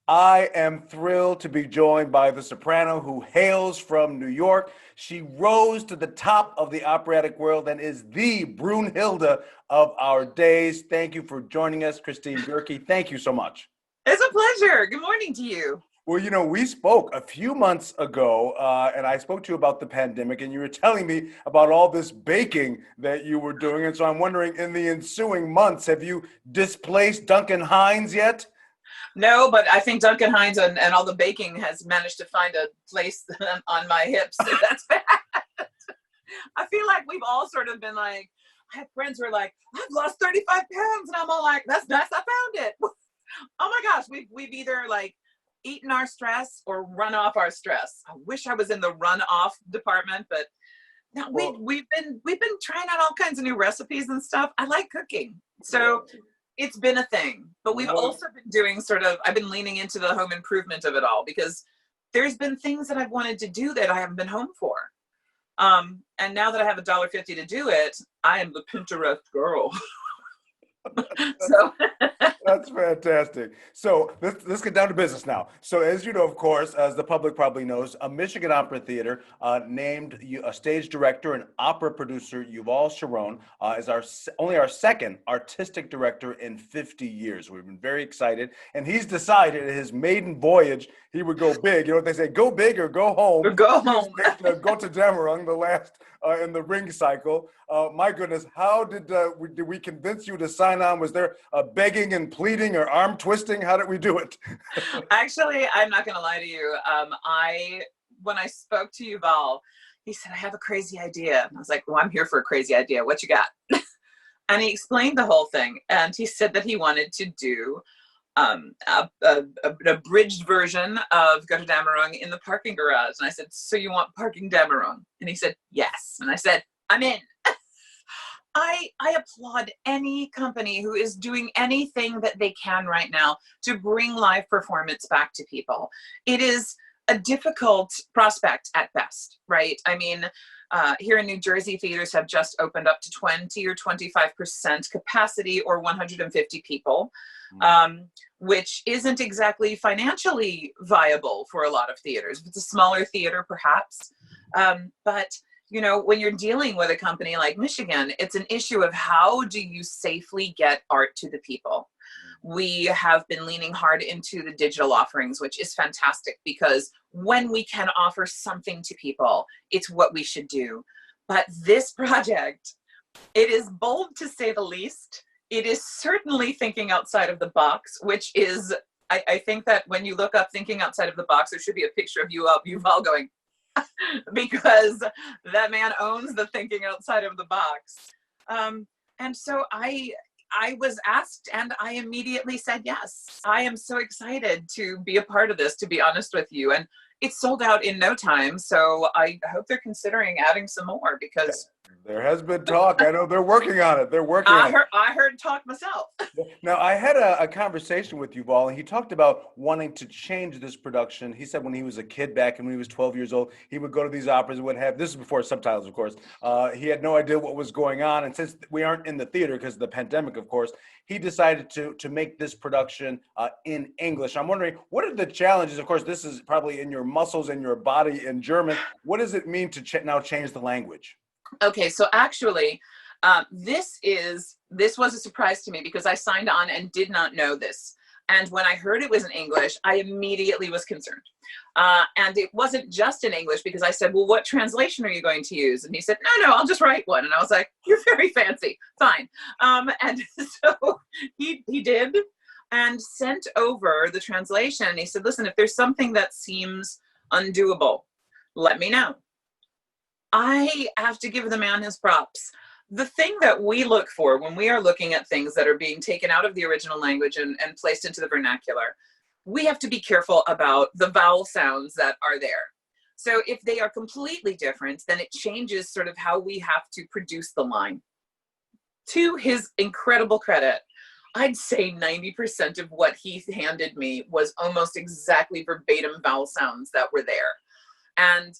I am thrilled to be joined by the soprano who hails from New York. She rose to the top of the operatic world and is the Brünnhilde of our days. Thank you for joining us, Christine Goerke. Thank you so much. It's a pleasure. Good morning to you. Well, we spoke a few months ago, and I spoke to you about the pandemic, and you were telling me about all this baking that you were doing. And so I'm wondering, in the ensuing months, have you displaced Duncan Hines yet? No, but I think Duncan Hines and all the baking has managed to find a place on my hips. That's bad. I feel like we've all sort of been like, I have friends who are like, I've lost 35 pounds. And I'm all like, that's nice. I found it. Oh my gosh. We've either like eaten our stress or run off our stress. I wish I was in the run off department, but no, we've been trying out all kinds of new recipes and stuff. I like cooking. So it's been a thing, but we've also been doing I've been leaning into the home improvement of it all because there's been things that I've wanted to do that I haven't been home for. And now that I have $1.50 to do it, I am the Pinterest girl. So That's fantastic. So let's get down to business now. So as you know, of course, as the public probably knows, a Michigan Opera Theater named you a stage director and opera producer, Yuval Sharon, is only our second artistic director in 50 years. We've been very excited, and he's decided his maiden voyage he would go big. You know what they say: go big or go home. Or go home. Go to Damarung, the last in the ring cycle. My goodness, how did we convince you to sign on? Was there begging and pleading or arm twisting? How did we do it? Actually, I'm not going to lie to you. When I spoke to Yuval, he said, I have a crazy idea. And I was like, well, I'm here for a crazy idea. What you got? And he explained the whole thing. And he said that he wanted to do an abridged version of Go to Damarung in the parking garage. And I said, so you want parking Damarung? And he said, yes. And I said, I'm in. I applaud any company who is doing anything that they can right now to bring live performance back to people. It is a difficult prospect at best, right? I mean, here in New Jersey, theaters have just opened up to 20 or 25% capacity or 150 people, which isn't exactly financially viable for a lot of theaters. If it's a smaller theater, perhaps. But when you're dealing with a company like Michigan, it's an issue of how do you safely get art to the people? We have been leaning hard into the digital offerings, which is fantastic because when we can offer something to people, it's what we should do. But this project, it is bold to say the least. It is certainly thinking outside of the box, which is, I think that when you look up thinking outside of the box, there should be a picture of Yuval going, because that man owns the thinking outside of the box. And so I was asked and I immediately said yes. I am so excited to be a part of this, to be honest with you. And it's sold out in no time. So I hope they're considering adding some more because there has been talk. I know they're working on it. I heard talk myself. Now, I had a conversation with Yuval, and he talked about wanting to change this production. He said when he was a kid back and when he was 12 years old, he would go to these operas and would have, this is before subtitles, of course. He had no idea what was going on. And since we aren't in the theater because of the pandemic, of course, he decided to make this production in English. I'm wondering, what are the challenges? Of course, this is probably in your muscles and your body in German. What does it mean to now change the language? Okay, so actually, this was a surprise to me because I signed on and did not know this. And when I heard it was in English, I immediately was concerned. And it wasn't just in English because I said, well, what translation are you going to use? And he said, no, I'll just write one. And I was like, you're very fancy, fine. And so he did and sent over the translation. And he said, listen, if there's something that seems undoable, let me know. I have to give the man his props. The thing that we look for when we are looking at things that are being taken out of the original language and placed into the vernacular, we have to be careful about the vowel sounds that are there. So if they are completely different, then it changes sort of how we have to produce the line. To his incredible credit, I'd say 90% of what he handed me was almost exactly verbatim vowel sounds that were there. And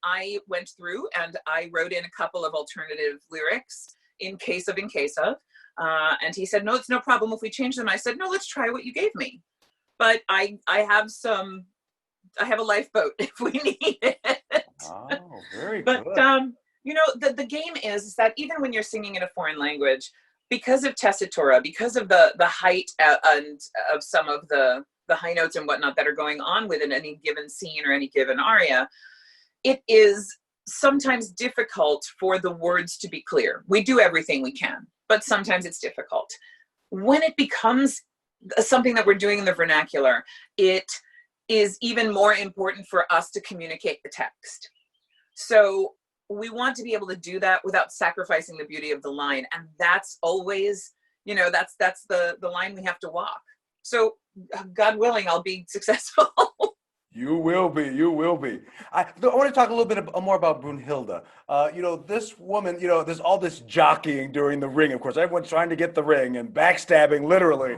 I went through and I wrote in a couple of alternative lyrics in case of. And he said, no, it's no problem if we change them. I said, no, let's try what you gave me. but I have a lifeboat if we need it. Oh, very But good. you know, the game is that even when you're singing in a foreign language, because of tessitura, because of the height and of some of the high notes and whatnot that are going on within any given scene or any given aria, it is sometimes difficult for the words to be clear. We do everything we can, but sometimes it's difficult. When it becomes something that we're doing in the vernacular, it is even more important for us to communicate the text. So we want to be able to do that without sacrificing the beauty of the line. And that's always, you know, that's the line we have to walk. So God willing, I'll be successful. You will be. You will be. I want to talk a little bit more about Brünnhilde. You know, this woman, you know, there's all this jockeying during the ring. Of course, everyone's trying to get the ring and backstabbing, literally,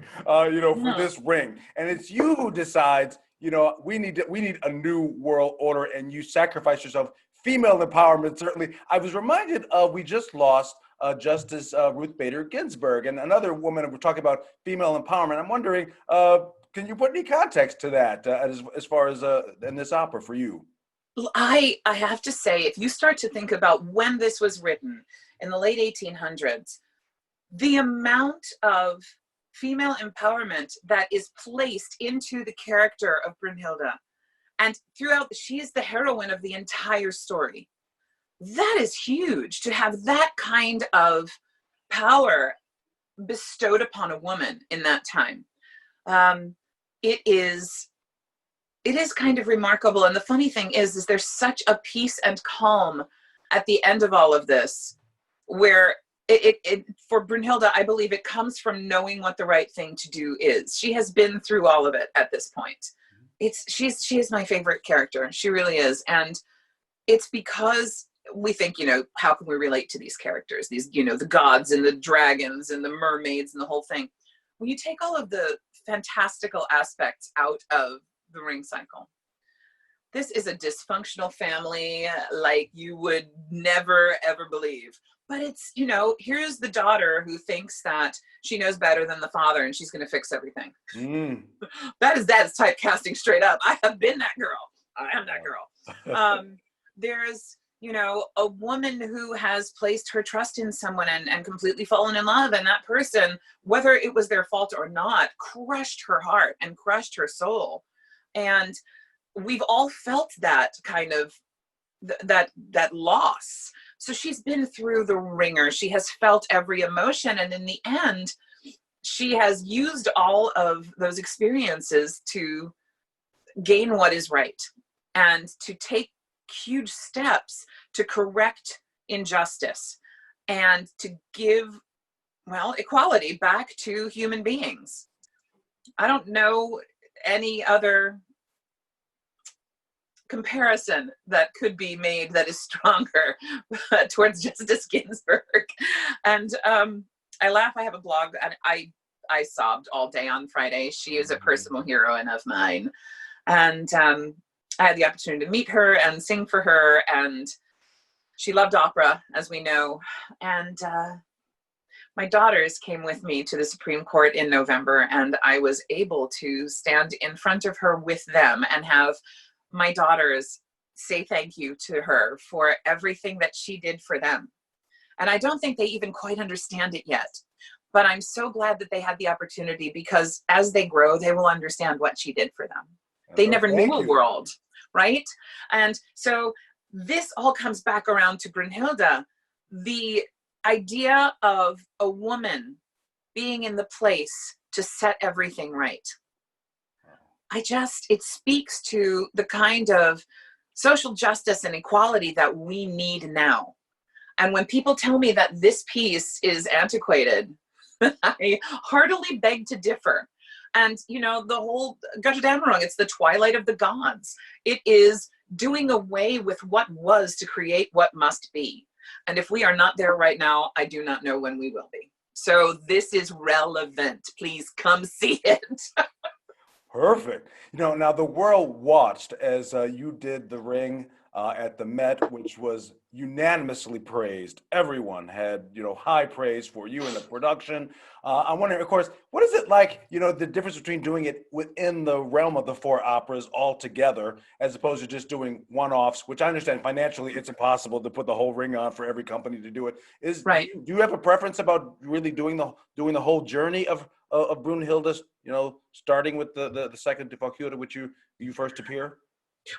you know, for this ring. And it's you who decides, you know, we need a new world order, and you sacrifice yourself. Female empowerment, certainly. I was reminded of, we just lost Justice Ruth Bader Ginsburg, and another woman. We're talking about female empowerment. I'm wondering, can you put any context to that as far as in this opera for you? I have to say, if you start to think about when this was written in the late 1800s, the amount of female empowerment that is placed into the character of Brünnhilde, and throughout, she is the heroine of the entire story. That is huge, to have that kind of power bestowed upon a woman in that time. It is kind of remarkable. And the funny thing is there's such a peace and calm at the end of all of this, where it for Brünnhilde, I believe it comes from knowing what the right thing to do is. She has been through all of it at this point. She is my favorite character. She really is. And it's because we think, you know, how can we relate to these characters? These, you know, the gods and the dragons and the mermaids and the whole thing. When you take all of the fantastical aspects out of the ring cycle, this is a dysfunctional family like you would never, ever believe. But it's, you know, here's the daughter who thinks that she knows better than the father and she's going to fix everything. That is typecasting straight up. I have been that girl. I am that girl. There's, you know, a woman who has placed her trust in someone and completely fallen in love. And that person, whether it was their fault or not, crushed her heart and crushed her soul. And we've all felt that kind of that loss. So she's been through the ringer. She has felt every emotion. And in the end, she has used all of those experiences to gain what is right and to take huge steps to correct injustice and to give, well, equality back to human beings. I don't know any other comparison that could be made that is stronger towards Justice Ginsburg. And I laugh. I have a blog, and I sobbed all day on Friday. She is a personal heroine of mine, and I had the opportunity to meet her and sing for her, and she loved opera, as we know. And my daughters came with me to the Supreme Court in November, and I was able to stand in front of her with them and have my daughters say thank you to her for everything that she did for them. And I don't think they even quite understand it yet, but I'm so glad that they had the opportunity, because as they grow, they will understand what she did for them. They never knew a world, right? And so this all comes back around to Brünnhilde, the idea of a woman being in the place to set everything right. It speaks to the kind of social justice and equality that we need now. And when people tell me that this piece is antiquated, I heartily beg to differ. And, you know, the whole Götterdämmerung, it's the twilight of the gods. It is doing away with what was to create what must be. And if we are not there right now, I do not know when we will be. So this is relevant. Please come see it. Perfect. You know, now the world watched as you did the ring. at the Met, which was unanimously praised. Everyone had, high praise for you and the production. I'm wondering, of course, what is it like, the difference between doing it within the realm of the four operas all together, as opposed to just doing one-offs, which I understand financially it's impossible to put the whole ring on for every company to do it. Right. Do you have a preference about really doing the whole journey of Brünnhilde, starting with the second to Valkyrie, which you first appear?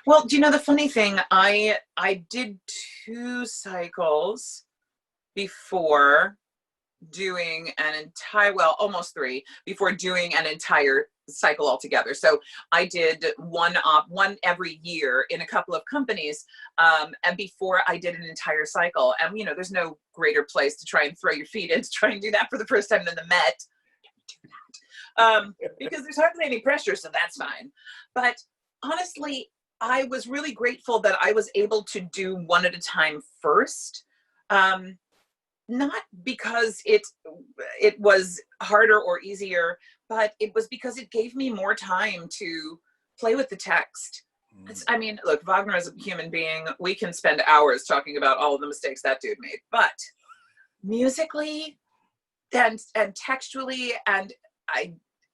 Well, do you know the funny thing? I did 2 cycles before doing almost 3 before doing an entire cycle altogether. So I did one every year in a couple of companies, and before I did an entire cycle. And there's no greater place to try and throw your feet in to try and do that for the first time than the Met. Do that because there's hardly any pressure, so that's fine. But honestly, I was really grateful that I was able to do one at a time first. Not because it was harder or easier, but it was because it gave me more time to play with the text. Look, Wagner is a human being. We can spend hours talking about all of the mistakes that dude made, but musically and textually and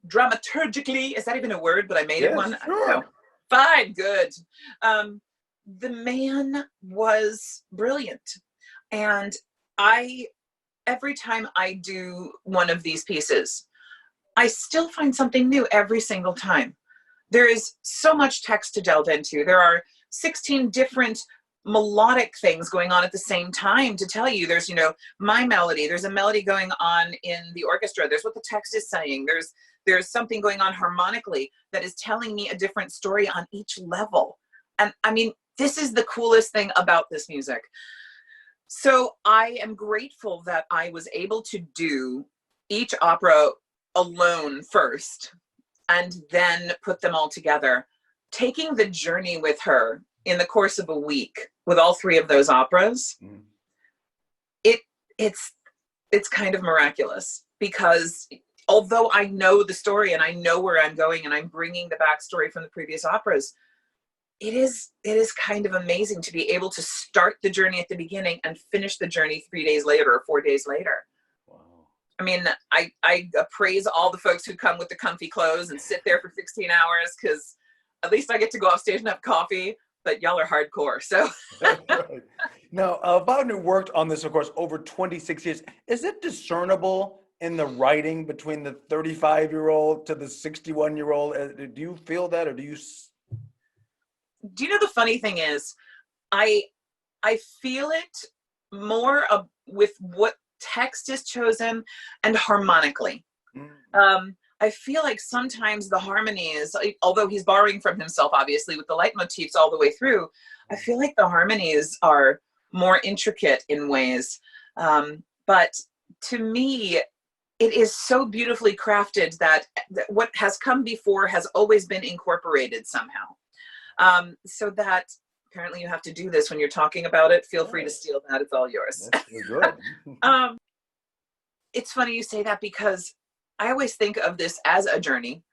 dramaturgically, is that even a word? But I made it one. Sure. No. Fine, good. The man was brilliant. And every time I do one of these pieces, I still find something new every single time. There is so much text to delve into. There are 16 different melodic things going on at the same time to tell you. There's, my melody. There's a melody going on in the orchestra. There's what the text is saying. There's something going on harmonically that is telling me a different story on each level. And this is the coolest thing about this music. So I am grateful that I was able to do each opera alone first and then put them all together. Taking the journey with her in the course of a week with all 3 of those operas, it's kind of miraculous, because although I know the story and I know where I'm going and I'm bringing the backstory from the previous operas, it is kind of amazing to be able to start the journey at the beginning and finish the journey 3 days later or 4 days later. Wow. I appraise all the folks who come with the comfy clothes and sit there for 16 hours, because at least I get to go off stage and have coffee, but y'all are hardcore. So right. Now, Wagner worked on this, of course, over 26 years. Is it discernible in the writing between the 35-year-old to the 61-year-old? Do you feel that, or do you? Do you know the funny thing is, I feel it more with what text is chosen and harmonically. I feel like sometimes the harmonies, although he's borrowing from himself, obviously, with the leitmotifs all the way through, I feel like the harmonies are more intricate in ways. But to me, it is so beautifully crafted that what has come before has always been incorporated somehow. So that apparently you have to do this when you're talking about it. Feel free to steal that. It's all yours. That's good. It's funny you say that, because I always think of this as a journey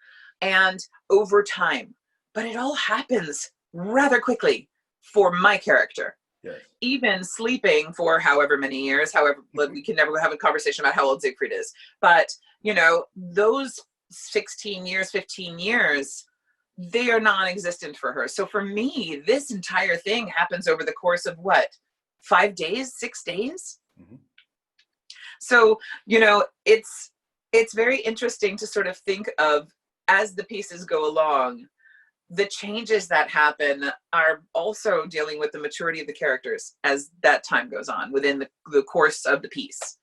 and over time, but it all happens rather quickly for my character. Yes. Even sleeping for however many years, we can never have a conversation about how old Siegfried is. But, those 16 years, 15 years, they are non-existent for her. So for me, this entire thing happens over the course of 5 days, 6 days? Mm-hmm. So, it's very interesting to sort of think of, as the pieces go along, the changes that happen are also dealing with the maturity of the characters as that time goes on within the course of the piece.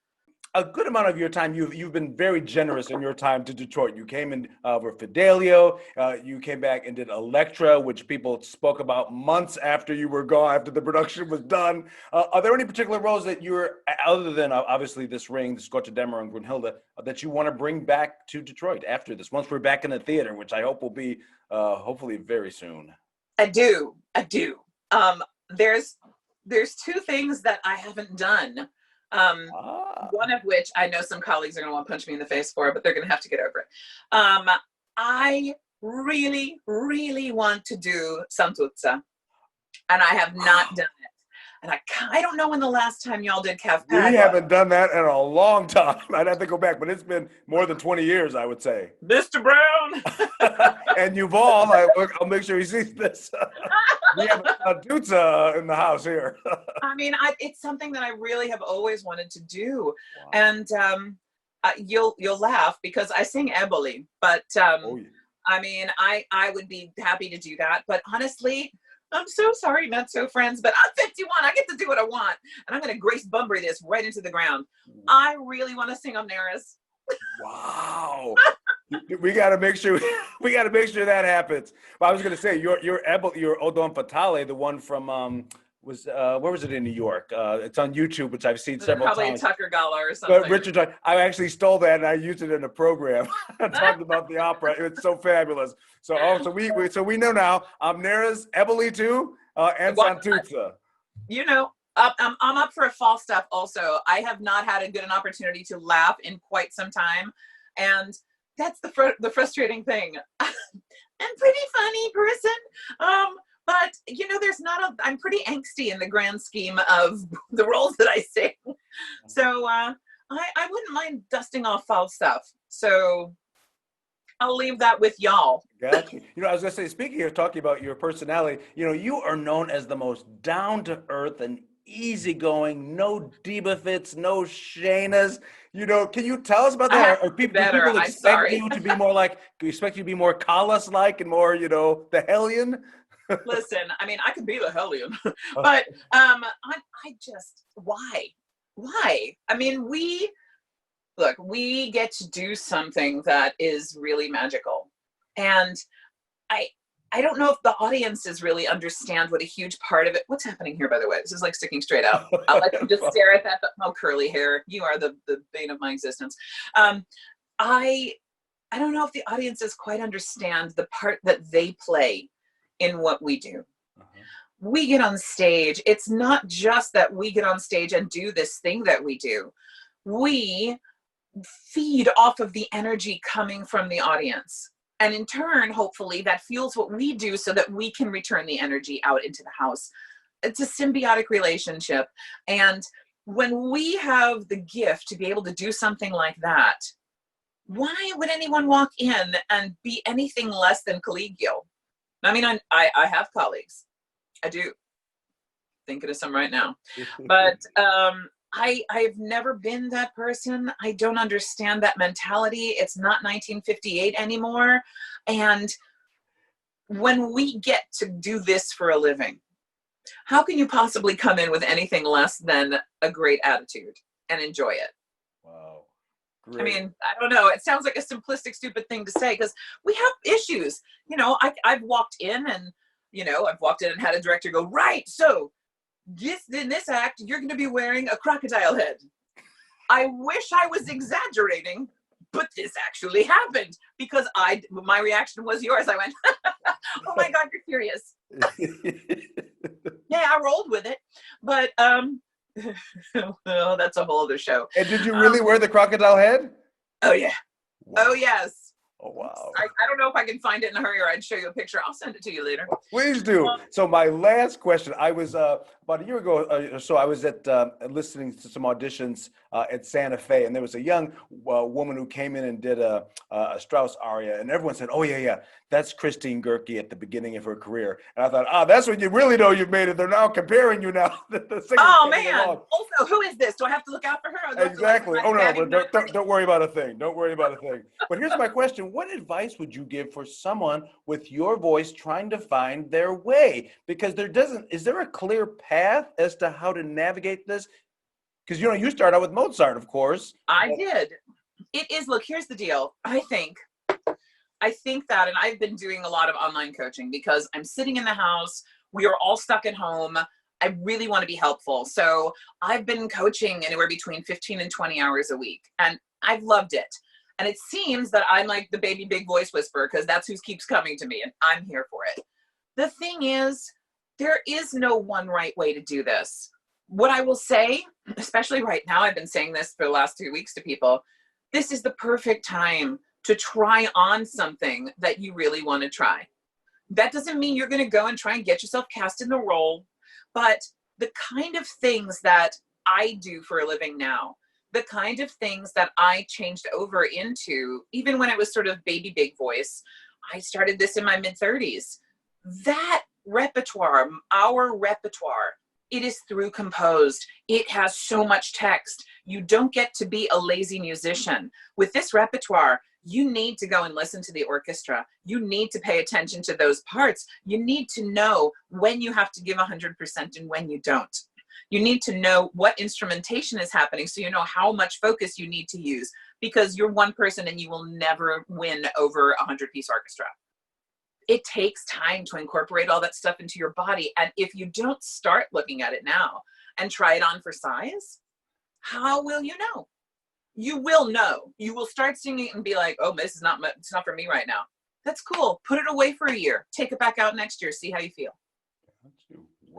A good amount of your time, you've been very generous in your time to Detroit. You came in for Fidelio. You came back and did Electra, which people spoke about months after you were gone, after the production was done. Are there any particular roles that you're, other than obviously this Ring, the Scottademmer and Brünnhilde, that you want to bring back to Detroit after this, once we're back in the theater, which I hope will be hopefully very soon? I do. There's 2 things that I haven't done. One of which I know some colleagues are going to want to punch me in the face for, but they're going to have to get over it. I really, really want to do Santuzza. and I have not done it. And I don't know when the last time y'all did calf We pad haven't done that in a long time. I'd have to go back, but it's been more than 20 years, I would say. Mr. Brown. And Yuval, I'll make sure he sees this. We have a dutza in the house here. I mean, it's something that I really have always wanted to do. Wow. And you'll laugh because I sing eboli, but Oh, yeah. I mean, I would be happy to do that. But honestly, I'm so sorry, not so friends, but I'm 51. I get to do what I want. And I'm going to Grace Bunbury this right into the ground. I really want to sing Omneris. Wow. We got to make sure that happens. But I was going to say your Odon Fatale, the one from where was it in New York? It's on YouTube, which I've seen several times. Probably Tucker Gala or something. But Richard, I actually stole that and I used it in a program. I talked about the opera. It's so fabulous. So we know now. Omneris, Eboli too, and Santuzza. You know, I'm up for a fall stuff also. I have not had a good an opportunity to laugh in quite some time, and that's the frustrating thing. I'm a pretty funny person, but you know, I'm pretty angsty in the grand scheme of the roles that I sing. So I wouldn't mind dusting off fall stuff. So I'll leave that with y'all. Gotcha. You know, I was gonna say, speaking of talking about your personality, you know, you are known as the most down to earth and easygoing, no diva fits, no Shaynas. You know, can you tell us about that? Or people expect you to be more like, expect you to be more Callas like and more, you know, the hellion? Listen, I mean, I could be the hellion, but I just, why? I mean, we get to do something that is really magical. And I don't know if the audiences really understand what a huge part of it. What's happening here, by the way? This is like sticking straight out. I'll let you just stare at that. Oh, curly hair. You are the bane of my existence. I don't know if the audiences quite understand the part that they play in what we do. We get on stage. It's not just that we get on stage and do this thing that we do. We feed off of the energy coming from the audience. And in turn, hopefully, that fuels what we do so that we can return the energy out into the house. It's a symbiotic relationship. And when we have the gift to be able to do something like that, why would anyone walk in and be anything less than collegial? I mean, I have colleagues. I do. Thinking of some right now. But I've never been that person. I don't understand that mentality. It's not 1958 anymore. And when we get to do this for a living, how can you possibly come in with anything less than a great attitude and enjoy it? Wow. Great. I mean, I don't know. It sounds like a simplistic, stupid thing to say because we have issues. You know, I've walked in and, had a director go, right, so in this act, you're going to be wearing a crocodile head. I wish I was exaggerating, but this actually happened because my reaction was yours. I went, oh my God, you're serious. Yeah, I rolled with it, but well, that's a whole other show. And did you really wear the crocodile head? Oh yeah. Wow. Oh yes. Oh, wow. I don't know if I can find it in a hurry or I'd show you a picture. I'll send it to you later. Please do. So my last question, I was about a year ago or so, I was at listening to some auditions at Santa Fe, and there was a young woman who came in and did a Strauss aria, and everyone said, oh, yeah, that's Christine Goerke at the beginning of her career. And I thought, that's when you really know you've made it. They're now comparing you now. Oh, man. Along. Also, who is this? Do I have to look out for her? Exactly. Oh, no, but don't worry about a thing. Don't worry about a thing. But here's my question. What advice would you give for someone with your voice trying to find their way? Because is there a clear path as to how to navigate this? Because, you start out with Mozart, of course. I did. It is, look, here's the deal. I think that, and I've been doing a lot of online coaching because I'm sitting in the house. We are all stuck at home. I really want to be helpful. So I've been coaching anywhere between 15 and 20 hours a week, and I've loved it. And it seems that I'm like the baby big voice whisperer because that's who keeps coming to me, and I'm here for it. The thing is, there is no one right way to do this. What I will say, especially right now, I've been saying this for the last 2 weeks to people, this is the perfect time to try on something that you really want to try. That doesn't mean you're going to go and try and get yourself cast in the role, but the kind of things that I do for a living now, the kind of things that I changed over into, even when it was sort of baby big voice, I started this in my mid-30s. That repertoire, our repertoire, it is through composed. It has so much text. You don't get to be a lazy musician. With this repertoire, you need to go and listen to the orchestra. You need to pay attention to those parts. You need to know when you have to give 100% and when you don't. You need to know what instrumentation is happening so you know how much focus you need to use, because you're one person and you will never win over a 100-piece orchestra. It takes time to incorporate all that stuff into your body. And if you don't start looking at it now and try it on for size, how will you know? You will know. You will start singing and be like, oh, this is not, it's not for me right now. That's cool. Put it away for a year. Take it back out next year. See how you feel.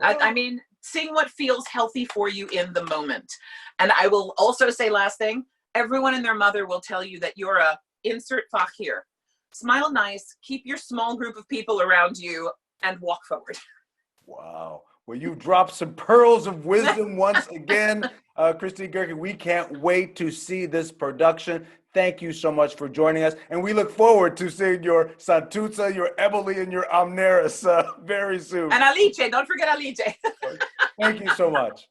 I mean, sing what feels healthy for you in the moment. And I will also say, last thing, everyone and their mother will tell you that you're a insert Fach here. Smile nice, keep your small group of people around you, and walk forward. Wow. Well, you dropped some pearls of wisdom once again, Christine Goerke. We can't wait to see this production. Thank you so much for joining us. And we look forward to seeing your Santuzza, your Eboli, and your Amneris very soon. And Alice, don't forget Alice. Thank you so much.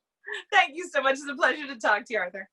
Thank you so much. It's a pleasure to talk to you, Arthur.